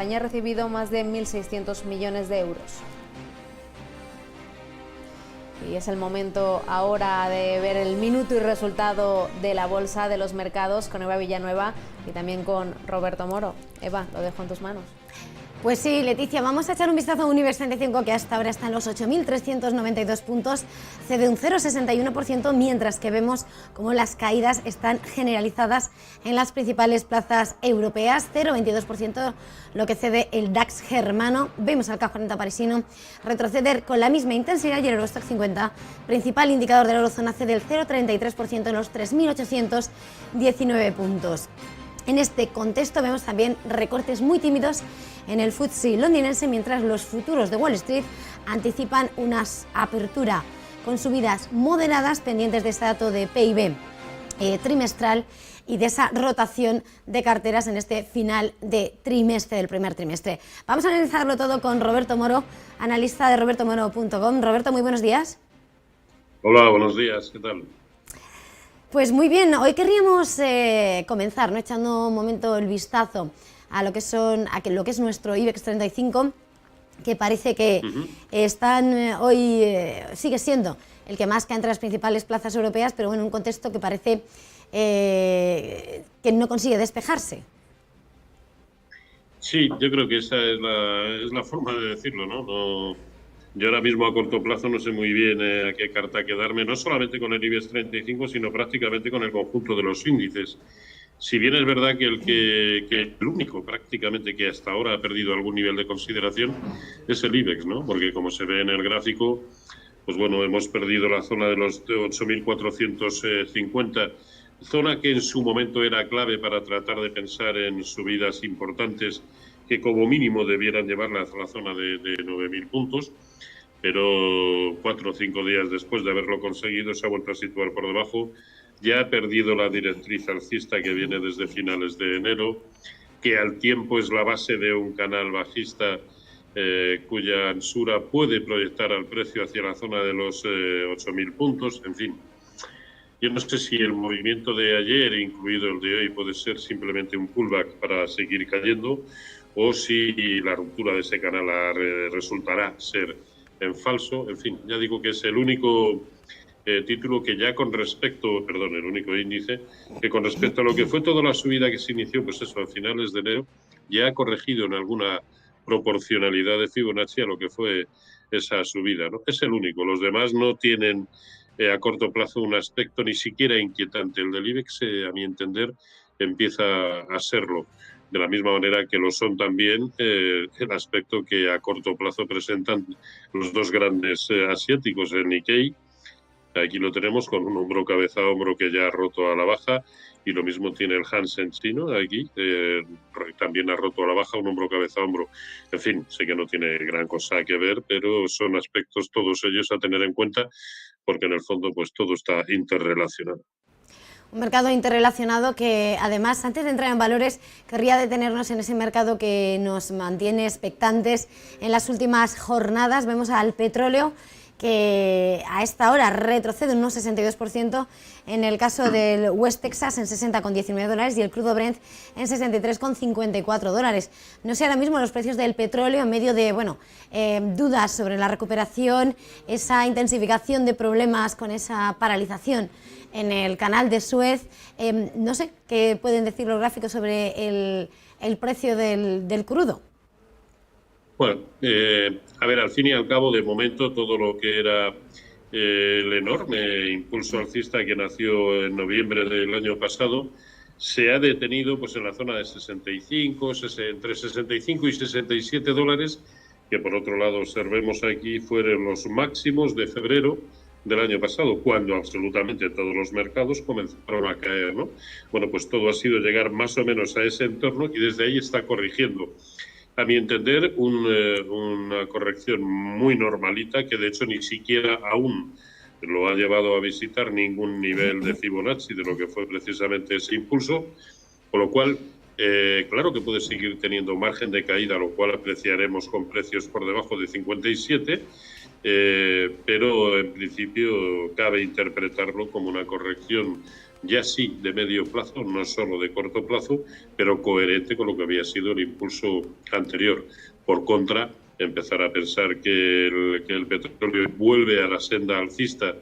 España ha recibido más de 1.600 millones de euros. Y es el momento ahora de ver el minuto y resultado de la bolsa, de los mercados, con Eva Villanueva y también con Roberto Moro. Eva, lo dejo en tus manos. Pues sí, Leticia, vamos a echar un vistazo a un IBEX 35 que hasta ahora está en los 8.392 puntos, cede un 0,61%, mientras que vemos cómo las caídas están generalizadas en las principales plazas europeas, 0,22% lo que cede el DAX germano. Vemos al CAC 40 parisino retroceder con la misma intensidad y el Eurostoxx 50, principal indicador de la eurozona, cede el 0,33% en los 3.819 puntos. En este contexto vemos también recortes muy tímidos en el FTSE londinense, mientras los futuros de Wall Street anticipan una apertura con subidas moderadas pendientes de este dato de PIB trimestral y de esa rotación de carteras en este final de trimestre, del primer trimestre. Vamos a analizarlo todo con Roberto Moro, analista de robertomoro.com. Roberto, muy buenos días. Hola, buenos días, ¿qué tal? Pues muy bien, hoy querríamos comenzar, ¿no?, echando un momento el vistazo a lo que es nuestro IBEX 35, que parece que hoy sigue siendo el que más cae entre las principales plazas europeas, pero bueno, en un contexto que parece que no consigue despejarse. Sí, yo creo que esa es la forma de decirlo, ¿no? Yo ahora mismo a corto plazo no sé muy bien a qué carta quedarme, no solamente con el IBEX 35, sino prácticamente con el conjunto de los índices. Si bien es verdad que el único prácticamente que hasta ahora ha perdido algún nivel de consideración es el IBEX, ¿no? Porque como se ve en el gráfico, pues bueno, hemos perdido la zona de los 8.450, zona que en su momento era clave para tratar de pensar en subidas importantes que como mínimo debieran llevarla a la zona de 9.000 puntos, pero 4 o 5 días después de haberlo conseguido se ha vuelto a situar por debajo. Ya ha perdido la directriz alcista que viene desde finales de enero, que al tiempo es la base de un canal bajista cuya anchura puede proyectar al precio hacia la zona de los 8.000 puntos, en fin. Yo no sé si el movimiento de ayer, incluido el de hoy, puede ser simplemente un pullback para seguir cayendo, o si la ruptura de ese canal resultará ser en falso. En fin, ya digo que es el único título que ya con respecto, perdón, el único índice, que con respecto a lo que fue toda la subida que se inició, pues eso, a finales de enero, ya ha corregido en alguna proporcionalidad de Fibonacci a lo que fue esa subida, ¿no? Es el único. Los demás no tienen a corto plazo un aspecto ni siquiera inquietante. El del IBEX, a mi entender, empieza a serlo. De la misma manera que lo son también el aspecto que a corto plazo presentan los dos grandes asiáticos, el Nikkei. Aquí lo tenemos con un hombro cabeza a hombro que ya ha roto a la baja, y lo mismo tiene el Hansen chino aquí, también ha roto a la baja, un hombro cabeza a hombro. En fin, sé que no tiene gran cosa que ver, pero son aspectos todos ellos a tener en cuenta, porque en el fondo pues todo está interrelacionado. Un mercado interrelacionado que, además, antes de entrar en valores, querría detenernos en ese mercado que nos mantiene expectantes en las últimas jornadas. Vemos al petróleo que a esta hora retrocede un 62%, en el caso del West Texas en $60,19 y el crudo Brent en $63,54. No sé ahora mismo los precios del petróleo en medio de dudas sobre la recuperación, esa intensificación de problemas con esa paralización en el canal de Suez. No sé qué pueden decir los gráficos sobre el precio del crudo. Bueno, a ver, al fin y al cabo, de momento, todo lo que era el enorme impulso alcista que nació en noviembre del año pasado se ha detenido pues en la zona de 65, entre 65 y 67 dólares, que por otro lado observemos aquí fueron los máximos de febrero del año pasado, cuando absolutamente todos los mercados comenzaron a caer, ¿no? Bueno, pues todo ha sido llegar más o menos a ese entorno y desde ahí está corrigiendo. A mi entender, una corrección muy normalita, que de hecho ni siquiera aún lo ha llevado a visitar ningún nivel de Fibonacci de lo que fue precisamente ese impulso, con lo cual, claro que puede seguir teniendo margen de caída, lo cual apreciaremos con precios por debajo de 57, pero en principio cabe interpretarlo como una corrección ya sí de medio plazo, no solo de corto plazo, pero coherente con lo que había sido el impulso anterior. Por contra, empezar a pensar que el petróleo vuelve a la senda alcista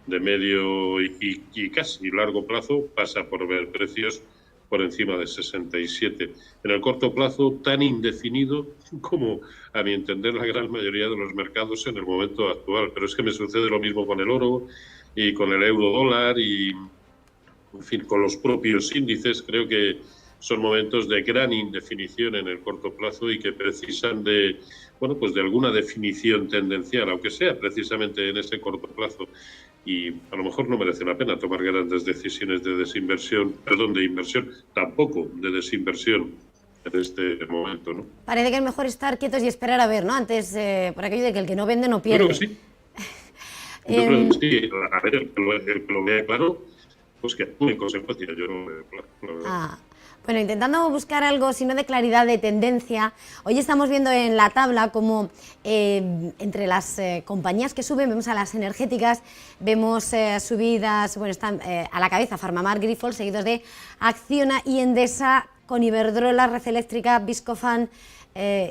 de medio y casi largo plazo, pasa por ver precios por encima de 67. En el corto plazo, tan indefinido como, a mi entender, la gran mayoría de los mercados en el momento actual. Pero es que me sucede lo mismo con el oro y con el euro dólar y, en fin, con los propios índices. Creo que son momentos de gran indefinición en el corto plazo y que precisan de, bueno, pues de alguna definición tendencial, aunque sea precisamente en ese corto plazo. Y a lo mejor no merece la pena tomar grandes decisiones de de inversión, tampoco de desinversión en este momento, ¿no? Parece que es mejor estar quietos y esperar a ver, ¿no? Antes, por aquello de que el que no vende no Yo creo que pierde. sí. Yo creo que sí. A ver, el que lo vea claro, pues que actúe en consecuencia. Yo no veo claro. Bueno, intentando buscar algo, si no de claridad, de tendencia, hoy estamos viendo en la tabla como entre las compañías que suben, vemos a las energéticas, vemos subidas, bueno, están a la cabeza Farmamar, Grifols, seguidos de Acciona y Endesa, con Iberdrola, Red Eléctrica, Viscofan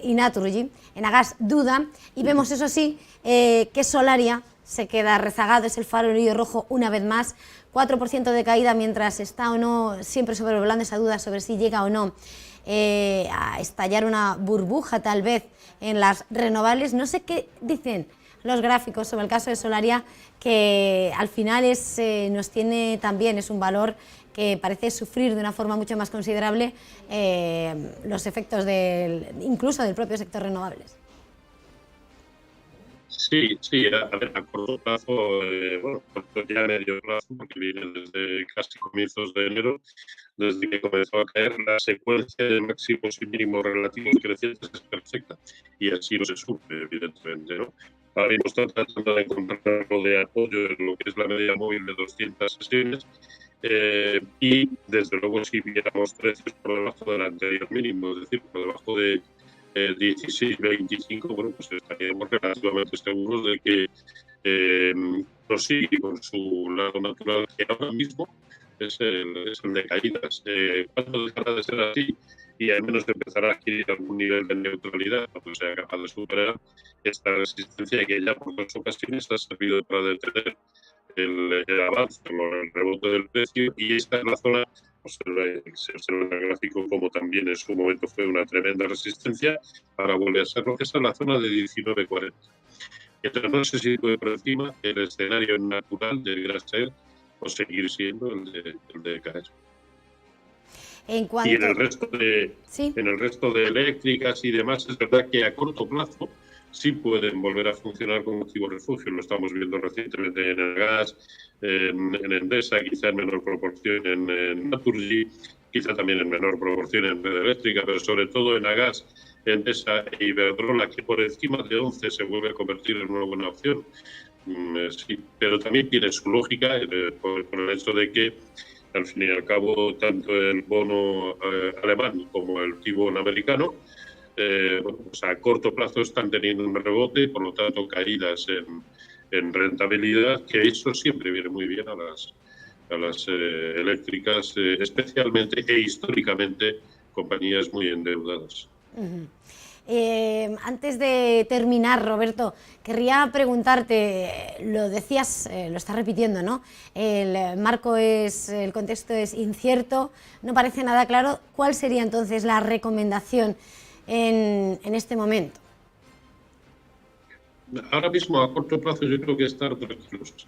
y Naturgy. En Agas duda, y vemos, eso sí, que Solaria se queda rezagado, es el farolillo rojo una vez más, 4% de caída, mientras está o no siempre sobrevolando esa duda sobre si llega o no a estallar una burbuja tal vez en las renovables. No sé qué dicen los gráficos sobre el caso de Solaria, que al final nos tiene también, es un valor que parece sufrir de una forma mucho más considerable los efectos incluso del propio sector renovables. Sí, a ver, a corto plazo, bueno, ya a medio plazo, porque viene desde casi comienzos de enero, desde que comenzó a caer, la secuencia de máximos y mínimos relativos crecientes es perfecta, y así no se sufre, evidentemente, ¿no? Ahora mismo está tratando de encontrar algo de apoyo en lo que es la media móvil de 200 sesiones, y desde luego si viéramos precios por debajo del anterior mínimo, es decir, por debajo de 16-25, bueno, pues estaríamos relativamente seguros de que prosigue con su lado natural, que ahora mismo es el de caídas. ¿Cuándo dejará de ser así? Y al menos empezará a adquirir algún nivel de neutralidad, cuando sea capaz de superar esta resistencia que ya por dos ocasiones ha servido para detener el avance, el rebote del precio, y esta es la zona, se observa en el gráfico como también en su momento fue una tremenda resistencia, ahora vuelve a ser lo que es en la zona de 19,40. Entonces no se sitúe por encima, el escenario natural deberá ser o seguir siendo el de caer. Y en el resto de eléctricas y demás, es verdad que a corto plazo sí pueden volver a funcionar como activo refugio. Lo estamos viendo recientemente en el gas, en Endesa, quizá en menor proporción en Naturgy, quizá también en menor proporción en Red Eléctrica, pero sobre todo en Agas, Endesa e Iberdrola, que por encima de 11 se vuelve a convertir en una buena opción. Sí, pero también tiene su lógica por el hecho de que, al fin y al cabo, tanto el bono alemán como el T-bond americano, bueno, pues a corto plazo están teniendo un rebote y por lo tanto caídas en rentabilidad, que eso siempre viene muy bien a las eléctricas, especialmente e históricamente compañías muy endeudadas. Antes de terminar, Roberto, querría preguntarte, lo decías, lo estás repitiendo, ¿no? El contexto es incierto, no parece nada claro. ¿Cuál sería entonces la recomendación en este momento? Ahora mismo, a corto plazo, yo creo que estar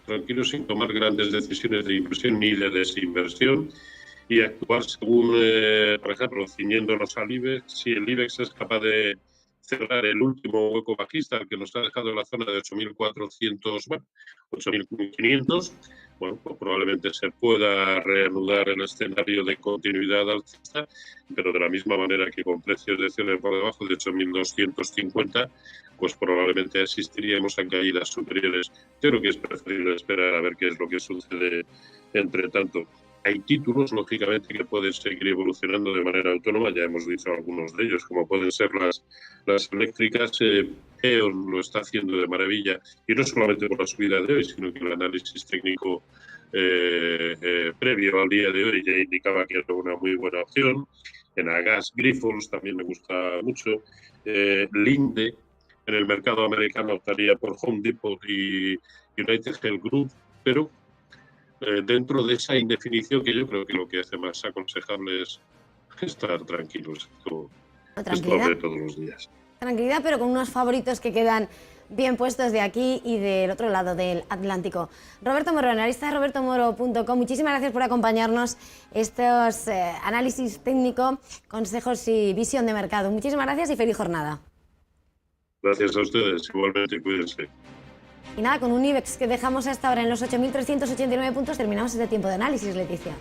tranquilos sin tomar grandes decisiones de inversión ni de desinversión y actuar según, por ejemplo, ciñéndonos al IBEX. Si el IBEX es capaz de cerrar el último hueco bajista, el que nos ha dejado en la zona de 8.400, bueno, 8.500, bueno, pues probablemente se pueda reanudar el escenario de continuidad alcista, pero de la misma manera que con precios de cierre por debajo de 8.250, pues probablemente asistiríamos a caídas superiores. Yo creo que es preferible esperar a ver qué es lo que sucede entre tanto. Hay títulos, lógicamente, que pueden seguir evolucionando de manera autónoma, ya hemos dicho algunos de ellos, como pueden ser las eléctricas, EON lo está haciendo de maravilla, y no solamente por la subida de hoy, sino que el análisis técnico previo al día de hoy ya indicaba que era una muy buena opción. En Agas, Grifols también me gusta mucho. Linde, en el mercado americano, optaría por Home Depot y United Health Group, pero dentro de esa indefinición, que yo creo que lo que hace más aconsejable es estar tranquilos. Esto de todos los días. Tranquilidad, pero con unos favoritos que quedan bien puestos de aquí y del otro lado del Atlántico. Roberto Moro, analista de robertomoro.com, muchísimas gracias por acompañarnos estos análisis técnico, consejos y visión de mercado. Muchísimas gracias y feliz jornada. Gracias a ustedes, igualmente, cuídense. Y nada, con un IBEX que dejamos hasta ahora en los 8.389 puntos, terminamos este tiempo de análisis, Leticia.